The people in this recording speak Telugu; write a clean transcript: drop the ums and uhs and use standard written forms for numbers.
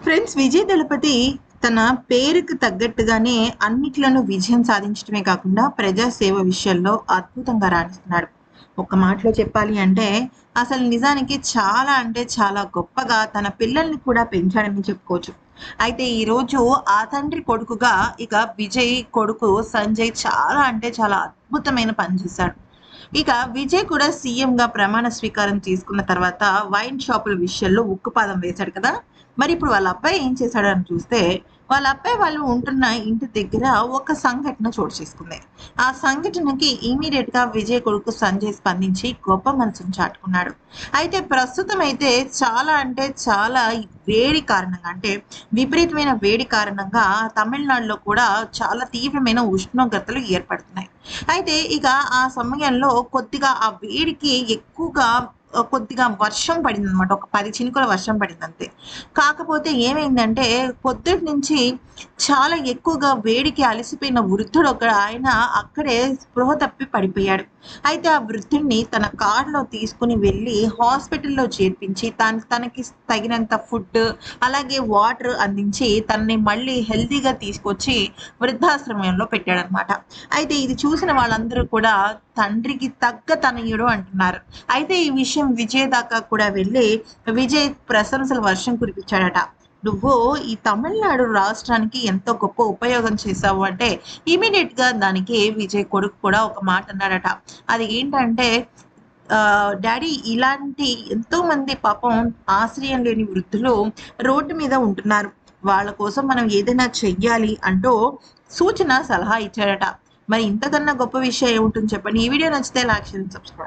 ఫ్రెండ్స్, విజయ్ దళపతి తన పేరుకు తగ్గట్టుగానే అన్నిట్లోనూ విజయం సాధించడమే కాకుండా ప్రజాసేవ విషయంలో అద్భుతంగా రాణిస్తున్నాడు. ఒక్క మాటలో చెప్పాలి అంటే అసలు నిజానికి చాలా అంటే చాలా గొప్పగా తన పిల్లల్ని కూడా పెంచాడని చెప్పుకోవచ్చు. అయితే ఈరోజు ఆ తండ్రి కొడుకుగా ఇక విజయ్ కొడుకు సంజయ్ చాలా అంటే చాలా అద్భుతమైన పని చేశాడు. ఇక విజయ్ కూడా సీఎంగా ప్రమాణ స్వీకారం తీసుకున్న తర్వాత వైన్ షాపుల విషయంలో ఉక్కుపాదం వేశాడు కదా! మరి ఇప్పుడు వాళ్ళ అబ్బాయి ఏం చేశాడని చూస్తే, వాళ్ళ అబ్బాయి వాళ్ళు ఉంటున్న ఇంటి దగ్గర ఒక సంఘటన చోటు చేసుకుంది. ఆ సంఘటనకి ఇమ్మీడియేట్‌గా విజయ్ కొడుకు సంజయ్ స్పందించి గొప్ప మనసును చాటుకున్నాడు. అయితే ప్రస్తుతం అయితే చాలా అంటే చాలా వేడి కారణంగా అంటే విపరీతమైన వేడి కారణంగా తమిళనాడులో కూడా చాలా తీవ్రమైన ఉష్ణోగ్రతలు ఏర్పడుతున్నాయి. అయితే ఇక ఆ సమయంలో కొద్దిగా ఆ వేడికి ఎక్కువగా కొద్దిగా వర్షం పడిందనమాట. ఒక 10 చినుకుల వర్షం పడిందంతే. కాకపోతే ఏమైందంటే పొద్దుటి నుంచి చాలా ఎక్కువగా వేడికి అలసిపోయిన వృద్ధుడు ఆయన అక్కడే స్పృహ తప్పి పడిపోయాడు. అయితే ఆ వృద్ధుడిని తన కారులో తీసుకొని వెళ్ళి హాస్పిటల్‌లో చేర్పించి తనకి తగినంత ఫుడ్, అలాగే వాటర్ అందించి తనని మళ్ళీ హెల్తీగా తీసుకొచ్చి వృద్ధాశ్రమంలో పెట్టాడనమాట. అయితే ఇది చూసిన వాళ్ళందరూ కూడా తండ్రికి తగ్గ తనయుడు అంటున్నారు. అయితే ఈ విషయం విజయ్ దాకా కూడా వెళ్ళి విజయ్ ప్రశంసల వర్షం కురిపించాడట. నువ్వు ఈ తమిళనాడు రాష్ట్రానికి ఎంతో గొప్ప ఉపయోగం చేశావు అంటే ఇమ్మీడియేట్‌గా దానికి విజయ్ కొడుకు కూడా ఒక మాట అన్నాడట. అది ఏంటంటే డాడీ ఇలాంటి ఎంతోమంది పాపం ఆశ్రయం లేని వృద్ధులు రోడ్డు మీద ఉంటున్నారు. వాళ్ళ కోసం మనం ఏదైనా చెయ్యాలి అంటూ సూచన, సలహా ఇచ్చాడట. మరి ఇంతకన్నా గొప్ప విషయం ఏముంటుంది చెప్పండి. ఈ వీడియో నచ్చితే లైక్, షేర్, సబ్స్క్రైబ్.